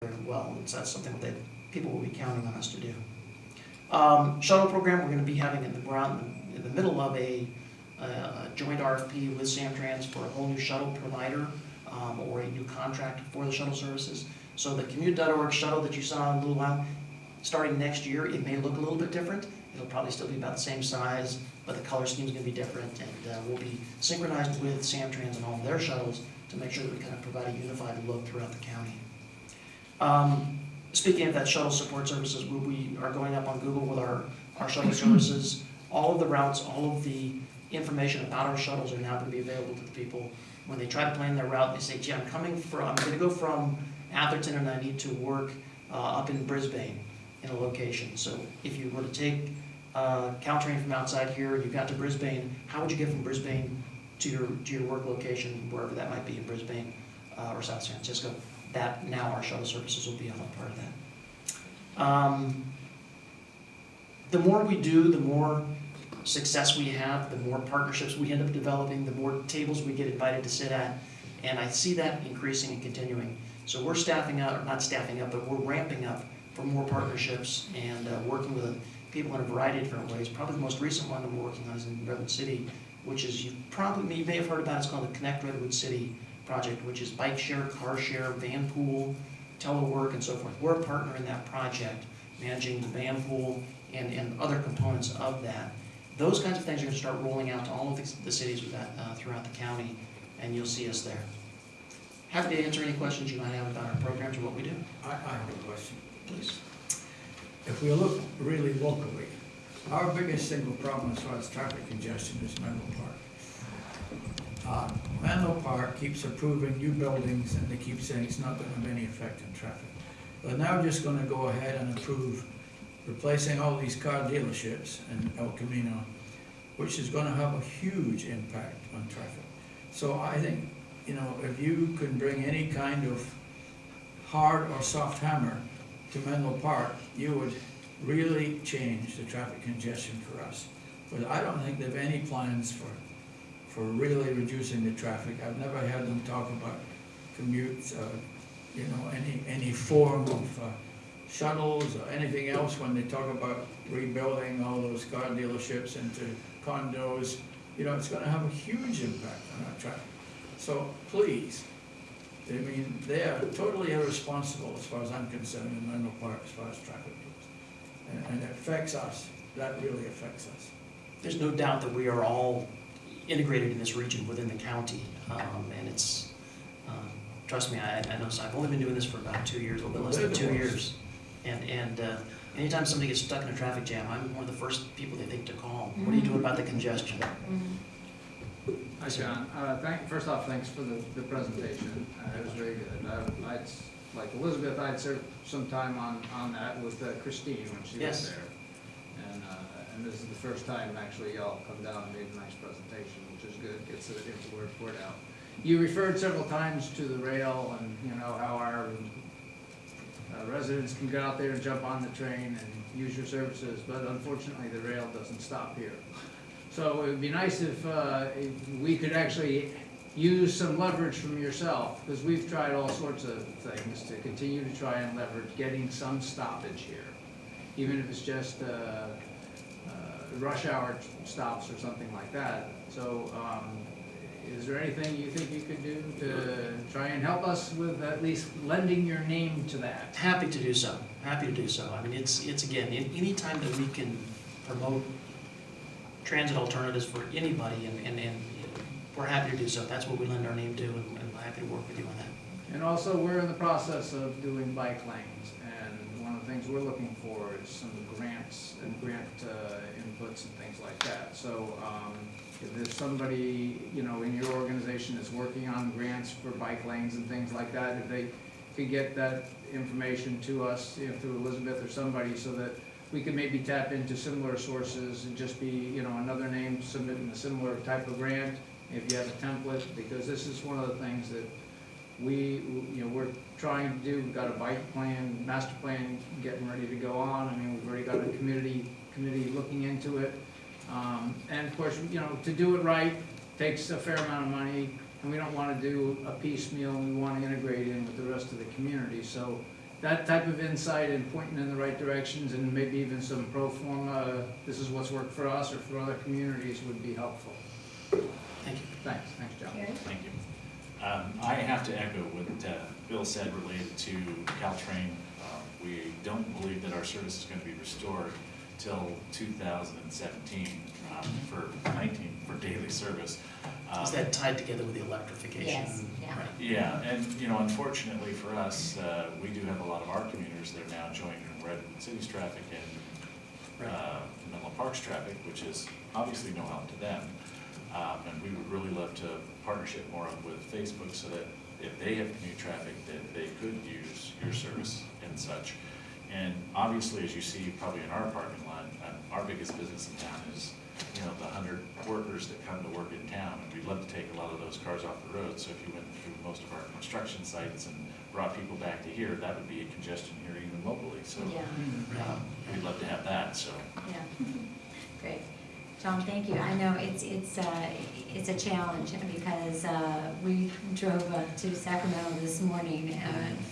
very well. And so that's something that people will be counting on us to do. Shuttle program, we're going to be having we're out in the middle of a joint RFP with Samtrans for a whole new shuttle provider or a new contract for the shuttle services. So the commute.org shuttle that you saw in a little while, starting next year, it may look a little bit different. It'll probably still be about the same size, but the color scheme is going to be different, and we'll be synchronized with Samtrans and all of their shuttles to make sure that we kind of provide a unified look throughout the county. Speaking of that shuttle support services, we are going up on Google with our shuttle services. All of the routes, all of the information about our shuttles are now going to be available to the people. When they try to plan their route, they say, gee, I'm going to go from Atherton and I need to work up in Brisbane in a location. So if you were to take Caltrain from outside here, you got to Brisbane, how would you get from Brisbane to your work location, wherever that might be in Brisbane or South San Francisco? That now our shuttle services will be a part of that. The more we do, the more success we have, the more partnerships we end up developing, the more tables we get invited to sit at, and I see that increasing and continuing. So we're staffing up, or not staffing up, but we're ramping up for more partnerships and working with people in a variety of different ways. Probably the most recent one that we're working on is in Redwood City, which is, you may have heard about, it's called the Connect Redwood City project, which is bike share, car share, van pool, telework, and so forth. We're a partner in that project, managing the van pool and other components of that. Those kinds of things are going to start rolling out to all of the cities throughout the county, and you'll see us there. Happy to answer any questions you might have about our programs or what we do. I have a question. Please. If we look really locally, our biggest single problem as far as traffic congestion is Menlo Park. Menlo Park keeps approving new buildings and they keep saying it's not going to have any effect on traffic. They're now just going to go ahead and approve replacing all these car dealerships in El Camino, which is going to have a huge impact on traffic. So I think, if you can bring any kind of hard or soft hammer to Menlo Park, you would really change the traffic congestion for us. But I don't think they have any plans for really reducing the traffic. I've never heard them talk about commutes, any form of shuttles or anything else when they talk about rebuilding all those car dealerships into condos. It's going to have a huge impact on our traffic. So please, they are totally irresponsible as far as I'm concerned in Menlo Park as far as traffic goes. And it affects us. That really affects us. There's no doubt that we are all integrated in this region within the county, and it's, trust me, I know, so I've only been doing this for about 2 years, a little bit less than 2 years. And anytime somebody gets stuck in a traffic jam, I'm one of the first people they think to call. What are you doing about the congestion? Hi, John. First off, thanks for the presentation. It was very good. Like Elizabeth, I'd served some time on that with Christine when she was there. And this is the first time actually y'all come down and made a nice presentation, which is good. Gets the word out. You referred several times to the rail and how our residents can get out there and jump on the train and use your services, but unfortunately the rail doesn't stop here. So it would be nice if we could actually use some leverage from yourself, because we've tried all sorts of things to continue to try and leverage getting some stoppage here, even if it's just rush hour stops or something like that. So is there anything you think you could do to try and help us with at least lending your name to that? Happy to do so. Happy to do so. I mean, it's again, any time that we can promote transit alternatives for anybody, and we're happy to do so. That's what we lend our name to, and we're happy to work with you on that. And also, we're in the process of doing bike lanes, and one of the things we're looking for is some grants and grant inputs and things like that. So if there's somebody in your organization that's working on grants for bike lanes and things like that, if they could get that information to us through Elizabeth or somebody, so that we could maybe tap into similar sources and just be another name submitting a similar type of grant if you have a template, because this is one of the things that we're trying to do. We've got a bike plan, master plan getting ready to go on. I mean, we've already got a committee looking into it. And of course, to do it right takes a fair amount of money, and we don't want to do a piecemeal. We want to integrate in with the rest of the community. So that type of insight and pointing in the right directions and maybe even some pro forma, this is what's worked for us or for other communities would be helpful. Thank you. Thanks, John. Gary? Thank you. I have to echo what Bill said related to Caltrain. We don't believe that our service is going to be restored till 2017 for daily service. Is that tied together with the electrification? Yes, yeah. Right. Yeah, and unfortunately for us, we do have a lot of our commuters that are now joining Redwood City's traffic and Menlo Park's traffic, which is obviously no help to them. And we would really love to partnership more with Facebook so that if they have commute traffic, that they could use your service and such. And obviously, as you see probably in our parking lot, our biggest business in town is, the 100 workers that come to work in town. And we'd love to take a lot of those cars off the road. So if you went through most of our construction sites and brought people back to here, that would be a congestion here even locally. So Yeah, we'd love to have that, so. yeah. Great. John, thank you. I know it's a challenge because we drove to Sacramento this morning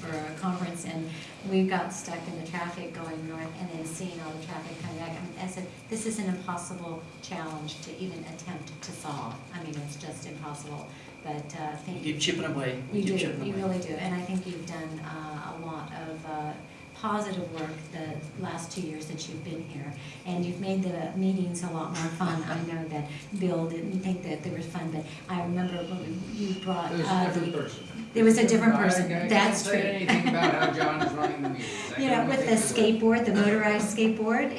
for a conference, and we got stuck in the traffic going north and then seeing all the traffic coming back. I said, this is an impossible challenge to even attempt to solve. I mean, it's just impossible. But thank you. Keep chipping away. You Keep do, chipping you away. really do. And I think you've done a lot of positive work the last 2 years that you've been here. And you've made the meetings a lot more fun. I know that Bill didn't think that they were fun, but I remember when you brought. There's a different person. There was a different person. I That's can't say true. anything about how John is running the meetings. I You know, can with only the think of it. skateboard, the motorized skateboard,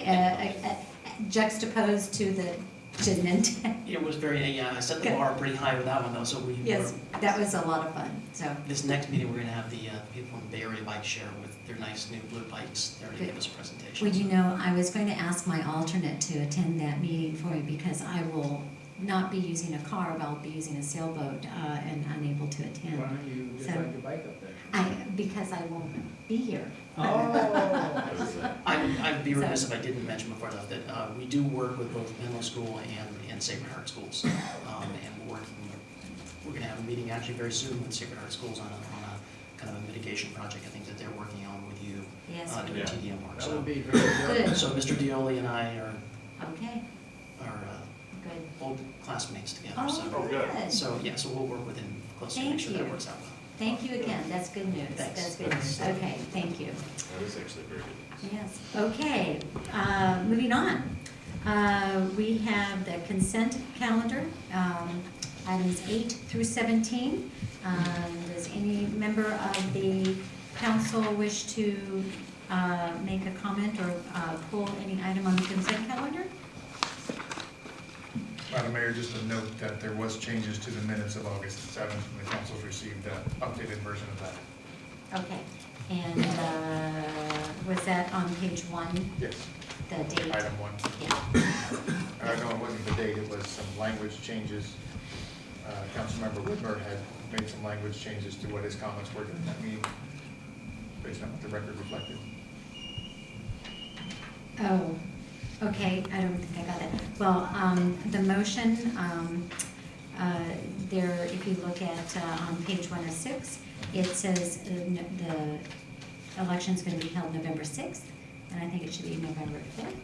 juxtaposed to the Nintendo. It was very, I set the bar pretty high with that one though, so we. Yes, that was a lot of fun, so. This next meeting, we're gonna have the people from the Bay Area Bike Share with their nice new blue bikes there to Good. give us a presentation. Well, you know, I was going to ask my alternate to attend that meeting for you because I will not be using a car, but I'll be using a sailboat and unable to Why attend. don't you just So- ride your bike up there? Because I won't be here. Oh. I'd be remiss if I didn't mention before I left that we do work with both Menlo School and Sacred Heart Schools. And we're gonna have a meeting actually very soon with Sacred Heart Schools on a kind of a mitigation project I think that they're working on with you. Yes. Doing TDM work. That So, would be very good. Good. so Mr. Dioli and I are Okay, good. old classmates together. Oh, So, good. so yeah, so we'll work with him closely to make Thank sure that you. works out well. Thank you again. That's good news. Thanks. That's good news. Okay, thank you. That is actually very good. Yes, okay, moving on. We have the consent calendar, items 8 through 17. Does any member of the council wish to make a comment or pull any item on the consent calendar? Madam Mayor, just a note that there was changes to the minutes of August 7th, and the council's received an updated version of that. Okay, and was that on page 1, Yes. the date? Item 1. Yeah, No, it wasn't the date, it was some language changes. Councilmember Whitmer had made some language changes to what his comments were during that meeting, based on what the record reflected. oh, okay, I don't think I got that. Well, the motion, there, if you look at, on page 1 of 6, it says the election's gonna be held November 6th, and I think it should be November 5th.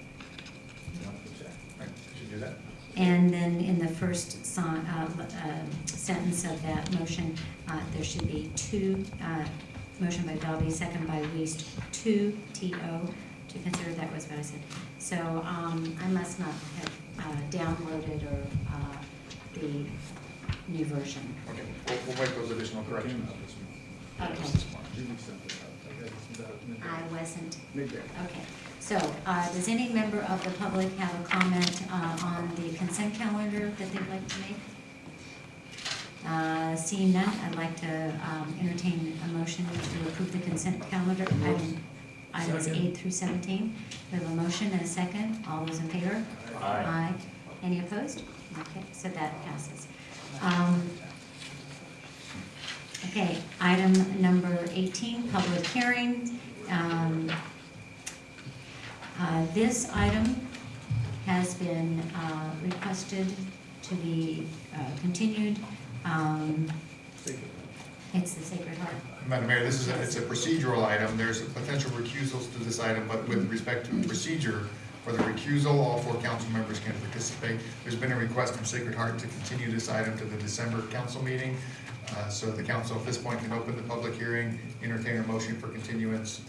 Right, should do that. And then in the first sentence of that motion, there should be 2, motion by Dalby, second by Weist, 2 TO, to consider that was what I said. So I must not have downloaded or the new version. Okay, we'll make those additional corrections. Okay, You sent it out. I guess it's about midday. I wasn't, Midday. okay. So does any member of the public have a comment on the consent calendar that they'd like to make? Seeing none, I'd like to entertain a motion to approve the consent calendar, items Second. 8 through 17. We have a motion and a second. All those in favor? Aye. Any opposed? Okay, so that passes. Okay, item number 18, public hearing. This item has been requested to be continued. It's the Sacred Heart. Madam Mayor, it's a procedural item. There's potential recusals to this item, but with respect to procedure, for the recusal, all 4 council members can participate. There's been a request from Sacred Heart to continue this item to the December council meeting. So the council at this point can open the public hearing, entertain a motion for continuance,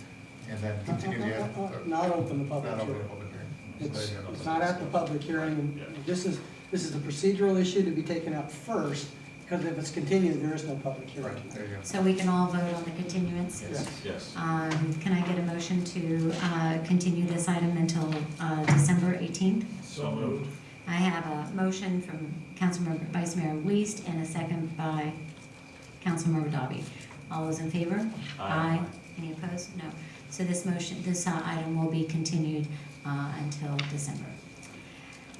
and then continue the. Not open the public Not open the hearing. public hearing. It's not at the public hearing. This is a procedural issue to be taken up first, because if it's continued, there is no public hearing. Right, there you go. So we can all vote on the continuance? Yes. Yes. Can I get a motion to continue this item until December 18th? So moved. I have a motion from Councilmember Vice Mayor Wiest and a second by Councilmember Dobby. All those in favor? Aye. Any opposed? No. So this item will be continued until December.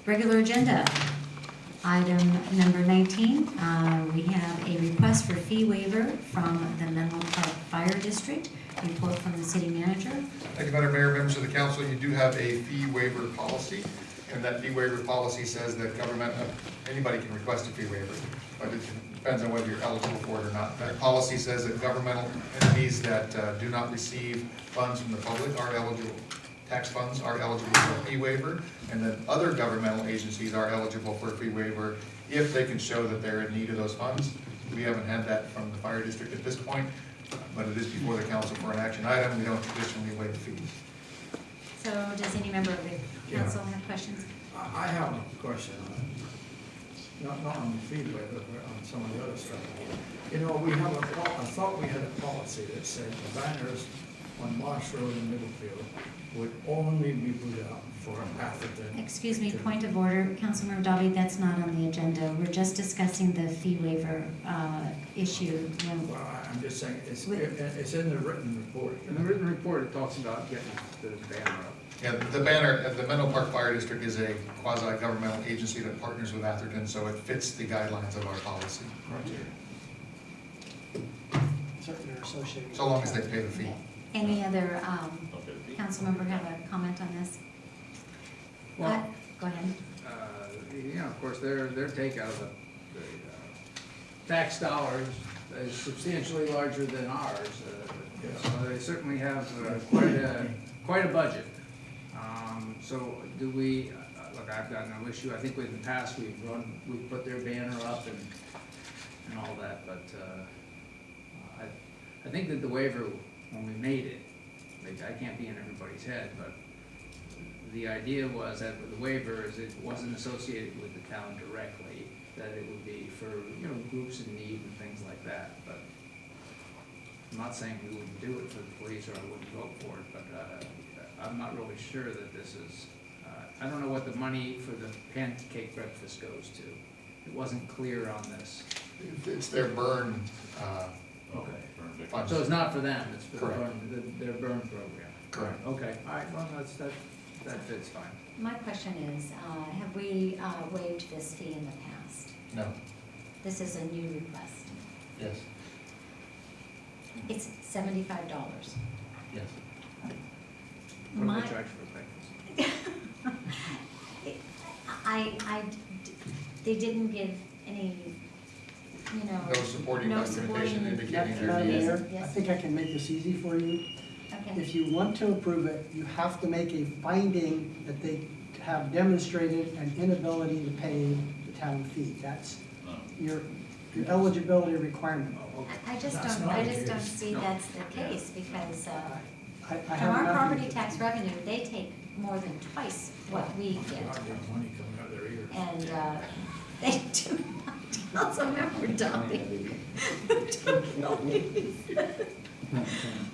Regular agenda. Item number 19, we have a request for fee waiver from the Menlo Park Fire District. Report from the city manager. Thank you, Madam Mayor, members of the council. You do have a fee waiver policy, and that fee waiver policy says that anybody can request a fee waiver, but it depends on whether you're eligible for it or not. That policy says that governmental entities that do not receive funds from the public are eligible. Tax funds are eligible for a fee waiver, and then other governmental agencies are eligible for a fee waiver if they can show that they're in need of those funds. We haven't had that from the fire district at this point, but it is before the council for an action item. We don't traditionally waive fees. So does any member of the council have questions? I have a question on it. Not on the fee waiver, but on some of the other stuff. You know, I thought we had a policy that said the banners on Marsh Road in Middlefield would only be put out for Atherton. Excuse me, point of order, Councilmember Dobby, that's not on the agenda. We're just discussing the fee waiver issue. Well, I'm just saying, it's in the written report. In the written report, it talks about getting the banner up. Yeah, the banner, the Menlo Park Fire District is a quasi-governmental agency that partners with Atherton, so it fits the guidelines of our policy. Certainly are associated. So long as they pay the fee. Any other Okay. council member have a comment on this? Well, Go ahead. of course, their take out of the tax dollars is substantially larger than ours. So they certainly have quite a budget. So do we, look, I've got no issue. I think in the past, we've put their banner up and all that, but I think that the waiver, when we made it, like, I can't be in everybody's head, but the idea was that with the waiver is it wasn't associated with the town directly, that it would be for, groups in need and things like that, but I'm not saying we wouldn't do it for the police or I wouldn't vote for it, but I'm not really sure that this is, I don't know what the money for the pancake breakfast goes to. It wasn't clear on this. It's their burn, Okay. Burn victim. funds. So it's not for them, it's for Correct. their burn program. Correct. Okay, all right, well, that fits fine. My question is, have we waived this fee in the past? No, This is a new request. yes, It's $75. yes. What do My- they charge for breakfast? They didn't give any, No supporting no documentation supporting- indicating their Madam need. Mayor, I Yes. think I can make this easy for you. okay. If you want to approve it, you have to make a finding that they have demonstrated an inability to pay the town fee. That's No. your eligibility requirement. Oh, okay. I just That's don't, not I the just don't case. see No. that's the case, because I from have our nothing- property tax revenue, they take more than twice what we get. God, there's money coming out of their ears. And they do not, Councilmember Dobby.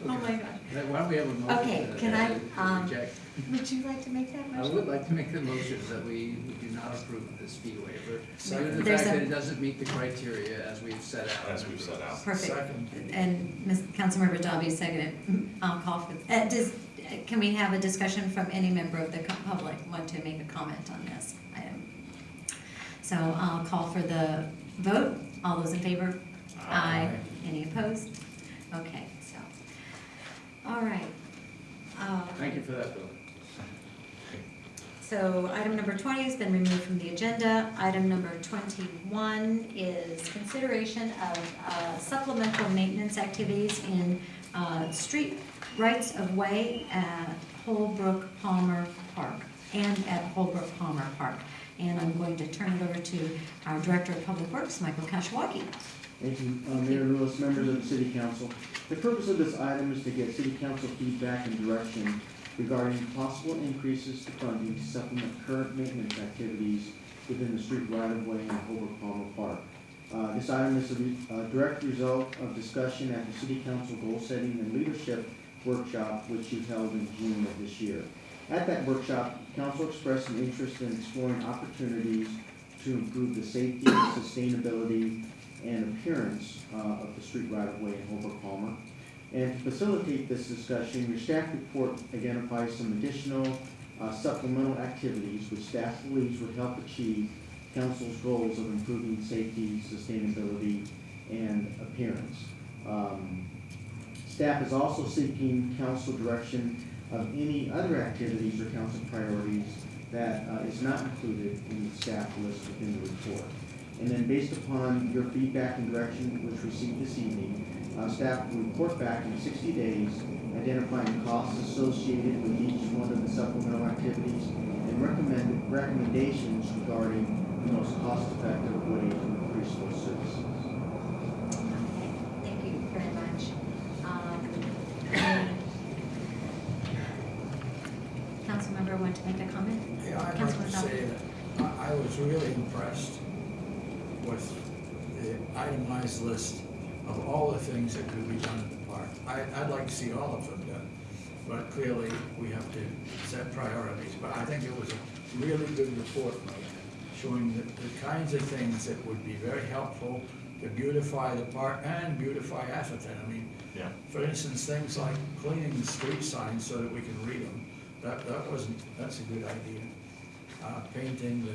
Oh my God. Why don't we have a motion? Okay, can I, reject? Would you like to make that I motion? would like to make the motion that we do not approve this fee waiver, due to the There's fact a- that it doesn't meet the criteria as we've set out. As we've set out. Perfect. Second. And Councilmember Dobby seconded. I'll call for, can we have a discussion from any member of the public want to make a comment on this item? So I'll call for the vote. All those in favor? Aye. Any opposed? Okay, so, all right. Thank you for that, Bill. so item number 20 has been removed from the agenda. Item number 21 is consideration of supplemental maintenance activities in street rights of way at Holbrook Palmer Park and at Holbrook Palmer Park. And I'm going to turn it over to our Director of Public Works, Michael Kashwaki. Thank you, Mayor Lewis, members of the City Council. The purpose of this item is to get City Council feedback and direction regarding possible increases to funding to supplement current maintenance activities within the street right-of-way in Holbrook Palmer Park. This item is a direct result of discussion at the City Council Goal Setting and Leadership Workshop, which you held in June of this year. At that workshop, Council expressed an interest in exploring opportunities to improve the safety, sustainability, and appearance of the street right-of-way in Holbrook Palmer. And to facilitate this discussion, your staff report identifies some additional supplemental activities which staff believes would help achieve Council's goals of improving safety, sustainability, and appearance. Staff is also seeking Council direction of any other activities or Council priorities that is not included in the staff list within the report. And then based upon your feedback and direction which received this evening, staff will report back in 60 days, identifying costs associated with each one of the supplemental activities and recommendations regarding the most cost-effective way to increase those services. Thank you very much. Council member want to make a comment? Yeah, I'd like Councilman to Bell. say that I was really impressed with the itemized list of all the things that could be done in the park. I'd like to see all of them done, but clearly we have to set priorities. But I think it was a really good report showing the kinds of things that would be very helpful to beautify the park and beautify Atherton. I mean, Yeah. for instance, things like cleaning the street signs so that we can read them. That's a good idea. Painting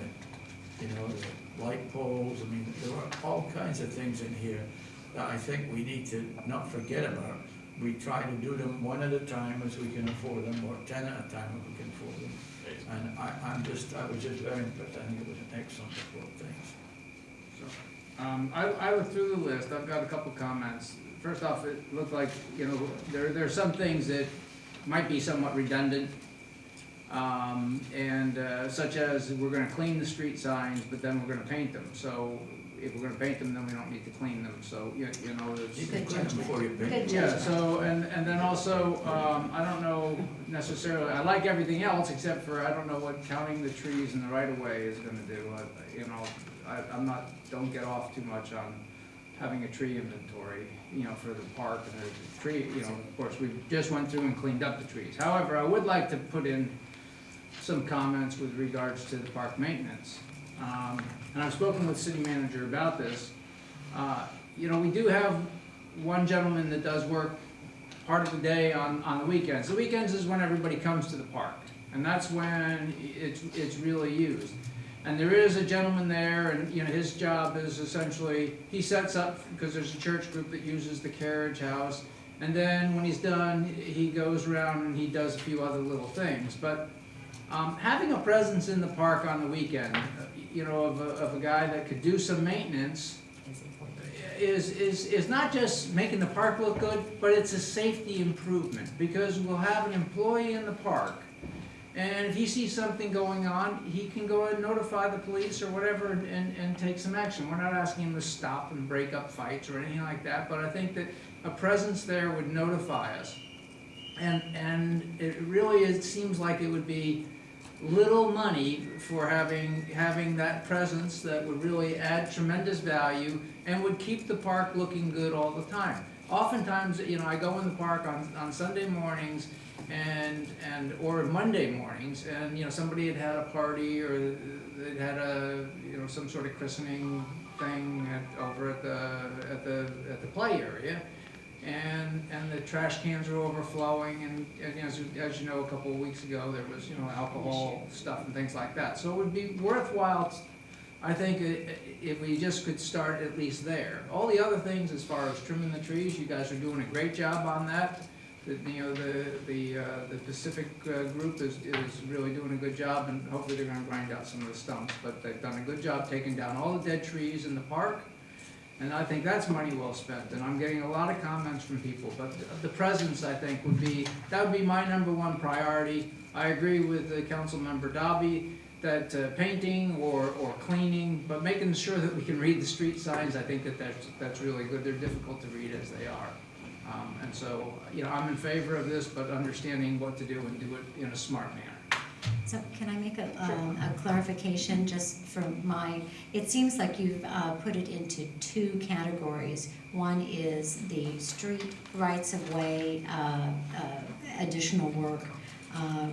the light poles. I mean, there are all kinds of things in here that I think we need to not forget about. We try to do them one at a time as we can afford them, or 10 at a time if we can afford them. And I was just very impressed. I think it was an excellent report. Thanks. I looked through the list. I've got a couple comments. First off, it looked like, there are some things that might be somewhat redundant. Such as we're gonna clean the street signs, but then we're gonna paint them. So if we're gonna paint them, then we don't need to clean them. So, it's. You can Good clean them judgment. before you paint. Good Yeah, judgment. so, and then also, I don't know necessarily, I like everything else except for I don't know what counting the trees in the right of way is gonna do. Don't get off too much on having a tree inventory, for the park and the tree, of course, we just went through and cleaned up the trees. However, I would like to put in some comments with regards to the park maintenance. And I've spoken with the city manager about this. We do have one gentleman that does work part of the day on the weekends. The weekends is when everybody comes to the park, and that's when it's really used. And there is a gentleman there, and his job is essentially, he sets up, because there's a church group that uses the carriage house, and then when he's done, he goes around and he does a few other little things. But having a presence in the park on the weekend, of a guy that could do some maintenance is not just making the park look good, but it's a safety improvement, because we'll have an employee in the park, and if he sees something going on, he can go and notify the police or whatever and take some action. We're not asking him to stop and break up fights or anything like that, but I think that a presence there would notify us. And it seems like it would be little money for having that presence that would really add tremendous value and would keep the park looking good all the time. Oftentimes, I go in the park on Sunday mornings or Monday mornings, and somebody had a party or they'd had some sort of christening thing over at the play area. And the trash cans are overflowing, and as you know, a couple of weeks ago, there was, alcohol stuff and things like that. So it would be worthwhile, I think, if we just could start at least there. All the other things, as far as trimming the trees, you guys are doing a great job on that. The the Pacific group is really doing a good job, and hopefully they're gonna grind out some of the stumps, but they've done a good job taking down all the dead trees in the park, and I think that's money well spent, and I'm getting a lot of comments from people, but the presence, I think, would be my #1 priority. I agree with the council member Dobby that painting or cleaning, but making sure that we can read the street signs, I think that's really good. They're difficult to read as they are. And so, I'm in favor of this, but understanding what to do and do it in a smart manner. So can I make a clarification just from it seems like you've put it into 2 categories. One is the street rights of way, additional work,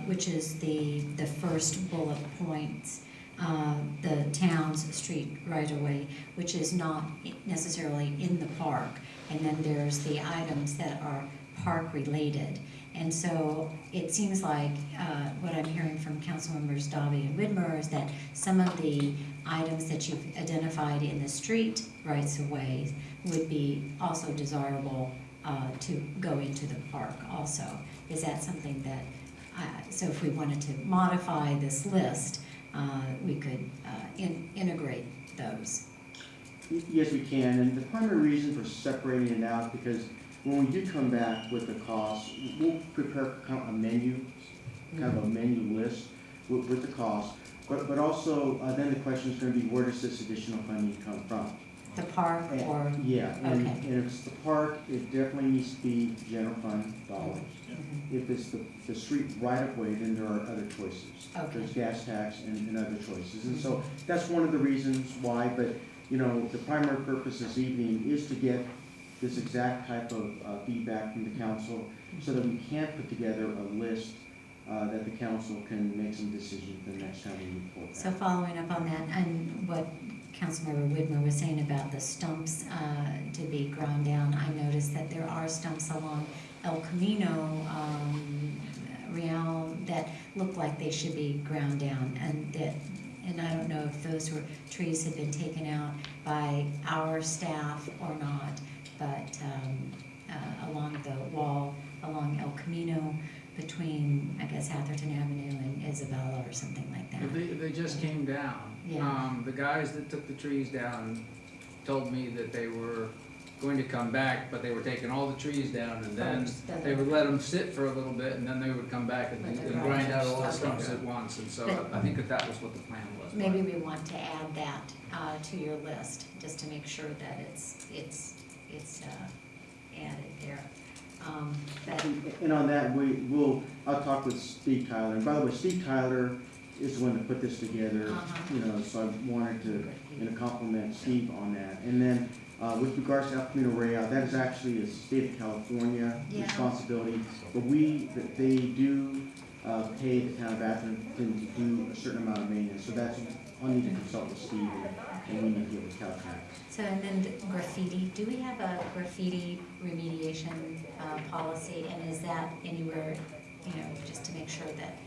which is the first bullet point, the town's street right of way, which is not necessarily in the park. And then there's the items that are park related. And so it seems like what I'm hearing from council members Dobby and Widmer is that some of the items that you've identified in the street rights of way would be also desirable to go into the park also. Is that something that, so if we wanted to modify this list, we could integrate those? Yes, we can, and the primary reason for separating it out, because when we do come back with the cost, we'll prepare kind of a menu, kind of a menu list with the cost, but also, then the question is gonna be, where does this additional funding come from? The park or? Yeah, and Okay. if it's the park, it definitely needs to be general fund dollars. Mhm. If it's the street right of way, then there are other choices. Okay. There's gas tax and other choices, and so that's one of the reasons why, but, the primary purpose this evening is to get this exact type of feedback from the council, so that we can put together a list that the council can make some decisions the next time we move forward. So following up on that, and what Councilmember Widmer was saying about the stumps to be ground down, I noticed that there are stumps along El Camino, Real, that look like they should be ground down, and I don't know if those trees had been taken out by our staff or not, but along the wall, along El Camino, between, I guess, Atherton Avenue and Isabella or something like that. They just came down. Yeah. The guys that took the trees down told me that they were going to come back, but they were taking all the trees down, and then they would let them sit for a little bit, and then they would come back and grind out all the stumps at once, and so I think that was what the plan was. Maybe we want to add that to your list, just to make sure that it's added there. But And on that, I'll talk with Steve Tyler, and by the way, Steve Tyler is the one that put this together, so I wanted to, compliment Steve on that. And then, with regards to El Camino Real, that is actually a state of California Yeah. responsibility, but they do pay the town of Atherton to do a certain amount of maintenance, so I'll need to consult with Steve, and we need to get with Caltrans. So, and then the graffiti, do we have a graffiti remediation policy, and is that anywhere, just to make sure that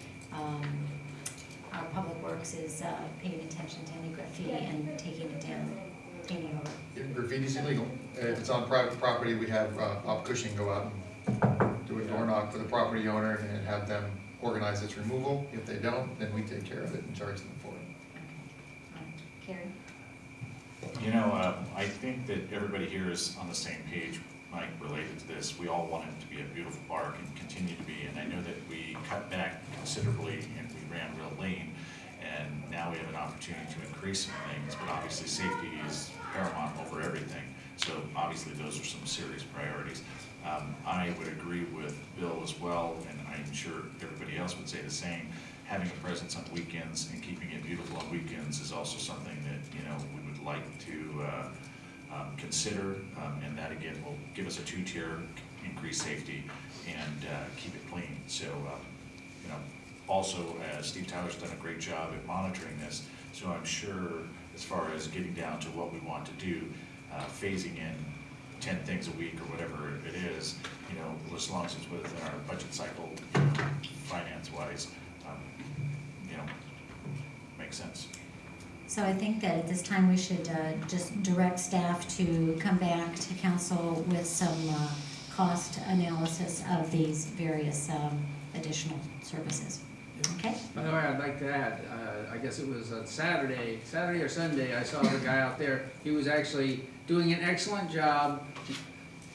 our public works is paying attention to any graffiti and taking it down, painting over? Graffiti's illegal. If it's on private property, we have Bob Cushing go out and do a door knock for the property owner and have them organize its removal. If they don't, then we take care of it and charge them for it. Carrie? I think that everybody here is on the same page, Mike, related to this. We all want it to be a beautiful park and continue to be, and I know that we cut back considerably and we ran real lean, and now we have an opportunity to increase some things, but obviously safety is paramount over everything. So obviously those are some serious priorities. I would agree with Bill as well, and I'm sure everybody else would say the same. Having a presence on weekends and keeping it beautiful on weekends is also something that, we would like to consider, and that again will give us a 2-tier, increase safety and keep it clean. So, also Steve Tyler's done a great job at monitoring this, so I'm sure as far as getting down to what we want to do, phasing in 10 things a week or whatever it is, as long as it's within our budget cycle, finance-wise, makes sense. So I think that at this time, we should just direct staff to come back to council with some cost analysis of these various additional services. Okay? By the way, I'd like to add, I guess it was Saturday or Sunday, I saw the guy out there. He was actually doing an excellent job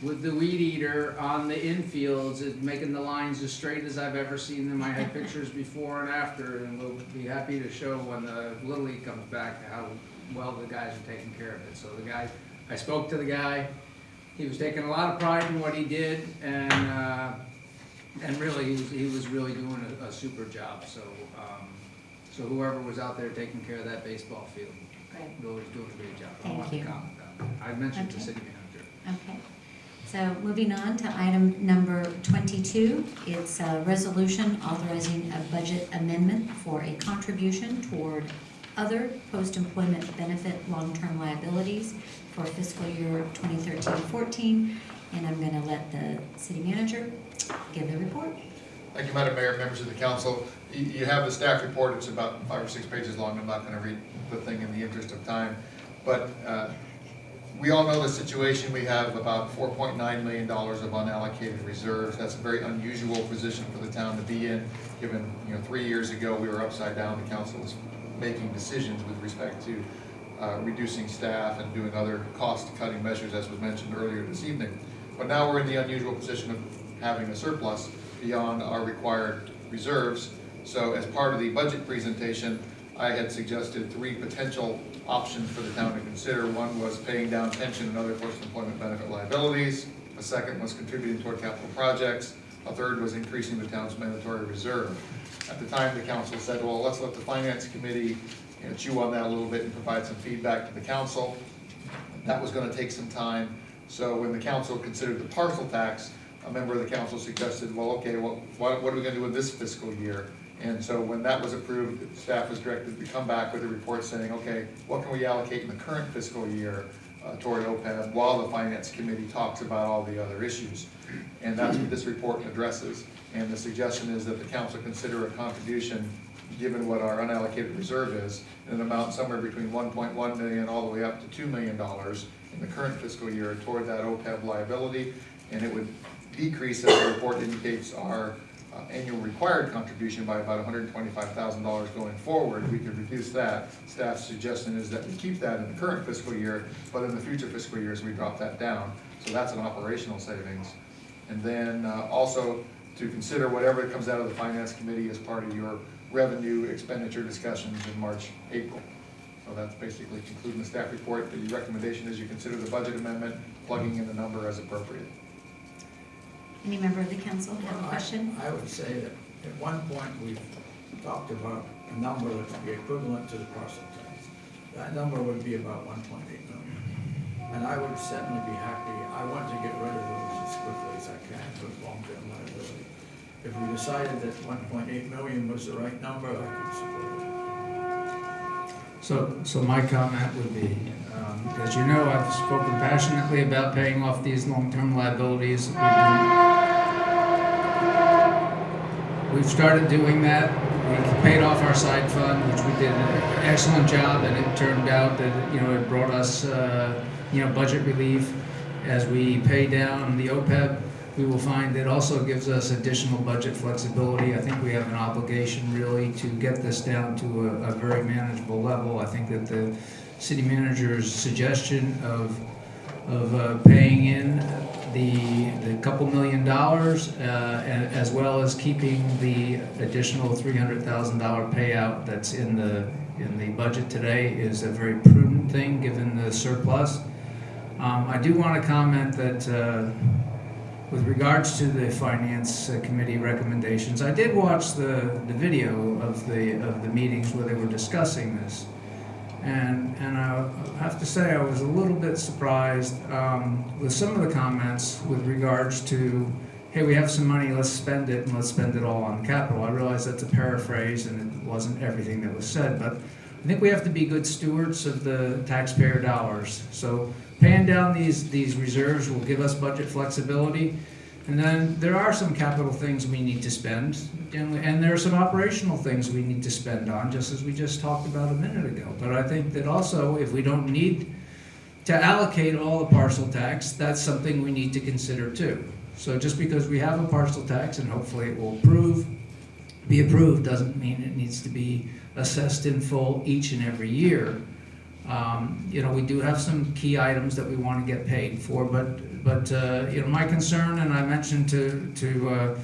with the weed eater on the infields, making the lines as straight as I've ever seen them. I had pictures before and after, and we'll be happy to show when the Little League comes back how well the guys are taking care of it. So the guy, I spoke to the guy, he was taking a lot of pride in what he did, and really, he was really doing a super job. So, so whoever was out there taking care of that baseball field, Great. really was doing a great job. I Thank wanted to you. comment on that. I mentioned the Okay. city manager. Okay. So moving on to item number 22, it's a resolution authorizing a budget amendment for a contribution toward other post-employment benefit long-term liabilities for fiscal year 2013-14. And I'm going to let the city manager give the report. Thank you, Madam Mayor, members of the council. You have the staff report. It's about 5 or 6 pages long. I'm not going to read the thing in the interest of time. But we all know the situation. We have about $4.9 million of unallocated reserves. That's a very unusual position for the town to be in, given 3 years ago we were upside down. The council was making decisions with respect to reducing staff and doing other cost-cutting measures, as was mentioned earlier this evening. But now we're in the unusual position of having a surplus beyond our required reserves. So as part of the budget presentation, I had suggested 3 potential options for the town to consider. One was paying down pension and other post-employment benefit liabilities. A second was contributing toward capital projects. A third was increasing the town's mandatory reserve. At the time, the council said, well, let's let the finance committee chew on that a little bit and provide some feedback to the council. That was going to take some time. So when the council considered the parcel tax, a member of the council suggested, well, okay, well, what are we going to do in this fiscal year? And so when that was approved, staff was directed to come back with a report saying, okay, what can we allocate in the current fiscal year toward OPEB while the finance committee talks about all the other issues? And that's what this report addresses. And the suggestion is that the council consider a contribution, given what our unallocated reserve is, in an amount somewhere between $1.1 million all the way up to $2 million in the current fiscal year toward that OPEB liability. And it would decrease, as the report indicates, our annual required contribution by about $125,000 going forward. We could reduce that. Staff's suggestion is that we keep that in the current fiscal year, but in the future fiscal years we drop that down. So that's an operational savings. And then also to consider whatever comes out of the finance committee as part of your revenue expenditure discussions in March, April. So that's basically concluding the staff report. The recommendation is you consider the budget amendment, plugging in the number as appropriate. Any member of the council have a question? I would say that at one point we talked about a number that would be equivalent to the parcel tax. That number would be about 1.8 million. And I would certainly be happy, I want to get rid of those as quickly as I can for long-term liability. If we decided that 1.8 million was the right number, I could support it. So my comment would be, as you know, I've spoken passionately about paying off these long-term liabilities. We've started doing that. We paid off our side fund, which we did an excellent job, and it turned out that it brought us budget relief. As we pay down the OPEB, we will find it also gives us additional budget flexibility. I think we have an obligation really to get this down to a very manageable level. I think that the city manager's suggestion of paying in the couple $1 million, as well as keeping the additional $300,000 payout that's in the budget today is a very prudent thing given the surplus. I do want to comment that with regards to the finance committee recommendations, I did watch the video of the meetings where they were discussing this, and I have to say I was a little bit surprised with some of the comments with regards to, hey, we have some money, let's spend it, and let's spend it all on capital. I realize that's a paraphrase and it wasn't everything that was said, but I think we have to be good stewards of the taxpayer dollars. So paying down these reserves will give us budget flexibility. And then there are some capital things we need to spend, and there are some operational things we need to spend on, just as we just talked about a minute ago. But I think that also, if we don't need to allocate all the parcel tax, that's something we need to consider too. So just because we have a parcel tax, and hopefully it will improve, be approved doesn't mean it needs to be assessed in full each and every year. You know, we do have some key items that we want to get paid for, but you know, my concern, and I mentioned to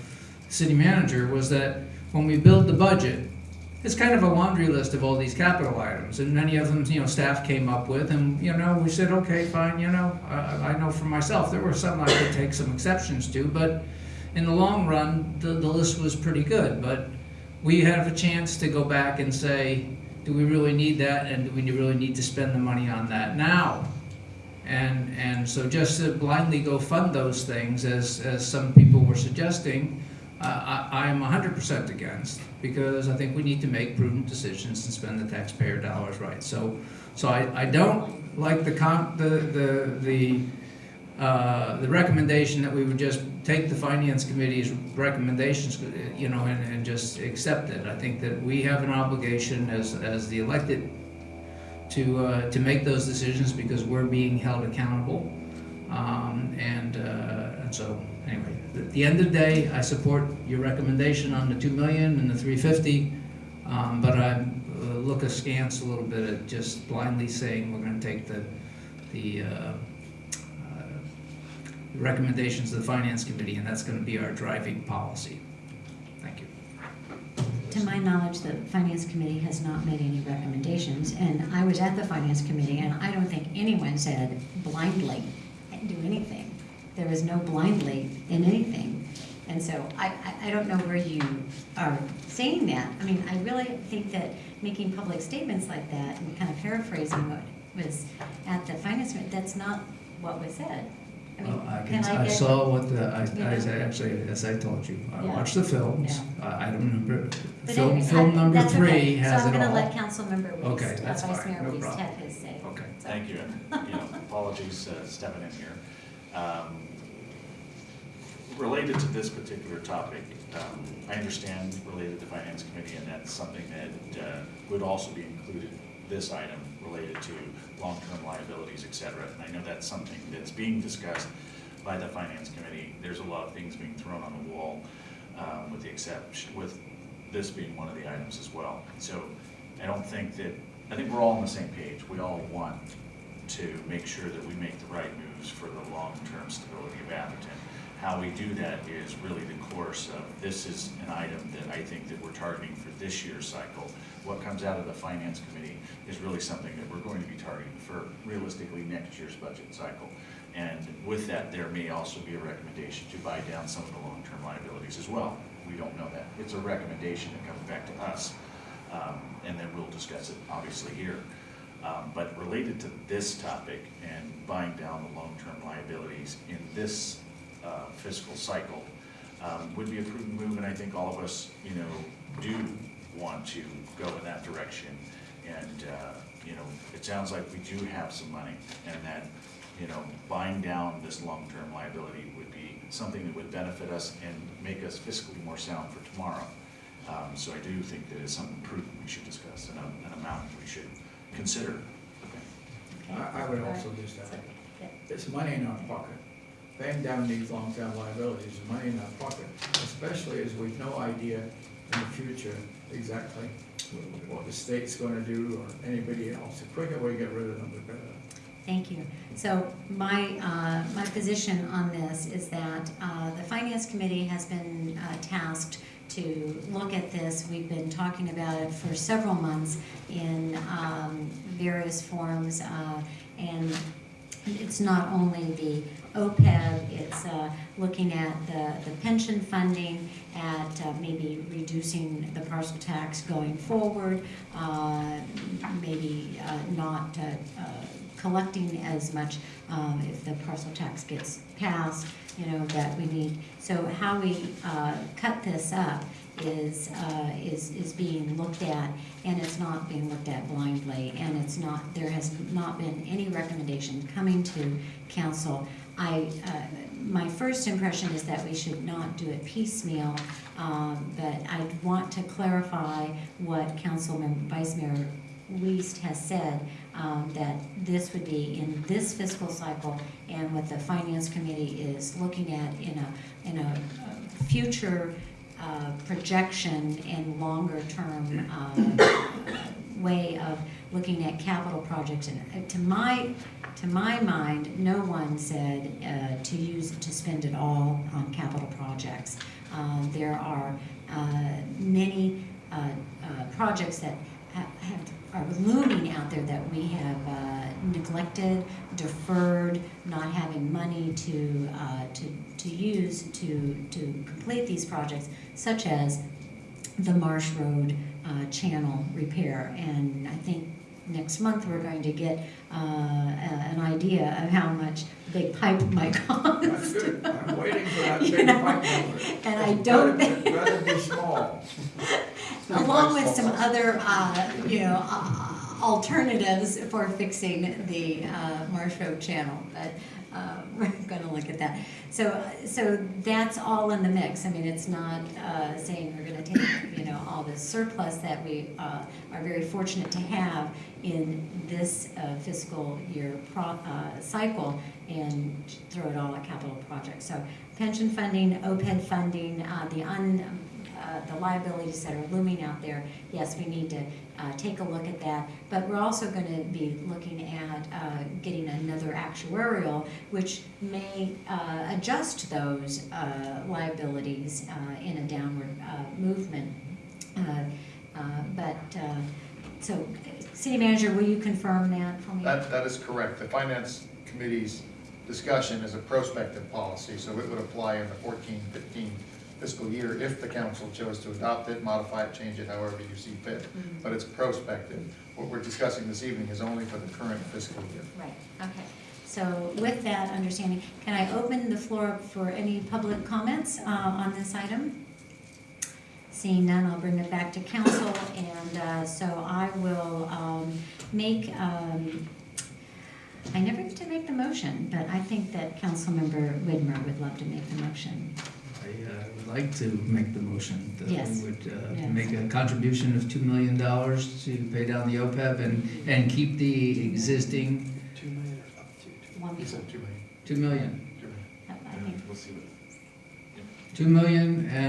city manager, was that when we build the budget, it's kind of a laundry list of all these capital items, and many of them, you know, staff came up with, and, you know, we said, okay, fine, you know, I know for myself, there were some I could take some exceptions to, but in the long run, the list was pretty good, but we have a chance to go back and say, do we really need that, and do we really need to spend the money on that now? And so just to blindly go fund those things, as some people were suggesting, I am 100% against, because I think we need to make prudent decisions and spend the taxpayer dollars right. So I don't like the recommendation that we would just take the finance committee's recommendations, you know, and just accept it. I think that we have an obligation as the elected to make those decisions, because we're being held accountable. And so anyway, at the end of the day, I support your recommendation on the 2 million and the 350, but I look askance a little bit at just blindly saying we're going to take the recommendations of the finance committee, and that's going to be our driving policy. Thank you. To my knowledge, the finance committee has not made any recommendations, and I was at the finance committee, and I don't think anyone said blindly do anything. There was no blindly in anything. And so I don't know where you are saying that. I mean, I really think that making public statements like that and kind of paraphrasing what was at the finance committee, that's not what was said. I mean, Well, I I saw what I Yeah. actually, as I told you, I Yeah. watched the films. Item number, But film anyway, number that's 3 okay. has So I'm it gonna all. let Councilmember Weiss, Okay, that's Vice fine, Mayor no Weiss problem. have his say. Okay. So- Thank you, and, you know, apologies stepping in here. Related to this particular topic, I understand related to Finance Committee, and that's something that would also be included, this item related to long-term liabilities, et cetera. And I know that's something that's being discussed by the Finance Committee. There's a lot of things being thrown on the wall, with the exception, with this being one of the items as well. So I think we're all on the same page. We all want to make sure that we make the right moves for the long-term stability of Atherton. How we do that is really the course of, this is an item that I think that we're targeting for this year's cycle. What comes out of the Finance Committee is really something that we're going to be targeting for realistically next year's budget cycle. And with that, there may also be a recommendation to buy down some of the long-term liabilities as well. We don't know that. It's a recommendation that comes back to us, and then we'll discuss it obviously here. But related to this topic and buying down the long-term liabilities in this fiscal cycle would be a prudent move, and I think all of us, you know, do want to go in that direction. And you know, it sounds like we do have some money, and that, you know, buying down this long-term liability would be something that would benefit us and make us fiscally more sound for tomorrow. So I do think that it's something prudent we should discuss, and an amount we should consider. Okay. I would also just add, it's money in our pocket. Paying down these long-term liabilities is money in our pocket, especially as we've no idea in the future exactly what the state's gonna do or anybody else. The quicker we get rid of them, the better. Thank you. So my position on this is that the Finance Committee has been tasked to look at this. We've been talking about it for several months in various forms, and it's not only the OPEB, it's looking at the pension funding, at maybe reducing the parcel tax going forward, maybe not collecting as much if the parcel tax gets passed, you know, that we need. So how we cut this up is being looked at, and it's not being looked at blindly, and it's not, there has not been any recommendation coming to council. My first impression is that we should not do it piecemeal, but I want to clarify what Councilman Vice Mayor Wiest has said, that this would be in this fiscal cycle, and what the Finance Committee is looking at in a future projection and longer-term way of looking at capital projects. And to my mind, no one said to spend it all on capital projects. There are many projects that are looming out there that we have neglected, deferred, not having money to use to complete these projects, such as the Marsh Road channel repair. And I think next month we're going to get an idea of how much the big pipe might cost. That's good, I'm waiting for that You big know, pipe number. and I don't It'd rather be small. along with some other, alternatives for fixing the Marsh Road channel, but we're gonna look at that. So that's all in the mix. I mean, it's not saying we're gonna take, all the surplus that we are very fortunate to have in this fiscal year cycle and throw it all at capital projects. So pension funding, OPEB funding, the liabilities that are looming out there, yes, we need to take a look at that. But we're also going to be looking at getting another actuarial, which may adjust those liabilities in a downward movement. So, City Manager, will you confirm that for me? That is correct. The Finance Committee's discussion is a prospective policy, so it would apply in the 14-15 fiscal year if the council chose to adopt it, modify it, change it, however you see fit. Mhm. But it's prospective. What we're discussing this evening is only for the current fiscal year. Right, okay. So with that understanding, can I open the floor for any public comments on this item? Seeing none, I'll bring it back to council, and so I will I never get to make the motion, but I think that Councilmember Widmer would love to make the motion. I would like to make the motion that Yes. we would Yes. make a contribution of $2 million to pay down the OPEB and keep the existing 2 million or up to 2. One, He said 2 million. $2 million. 2 million. I think We'll see what. $2 million and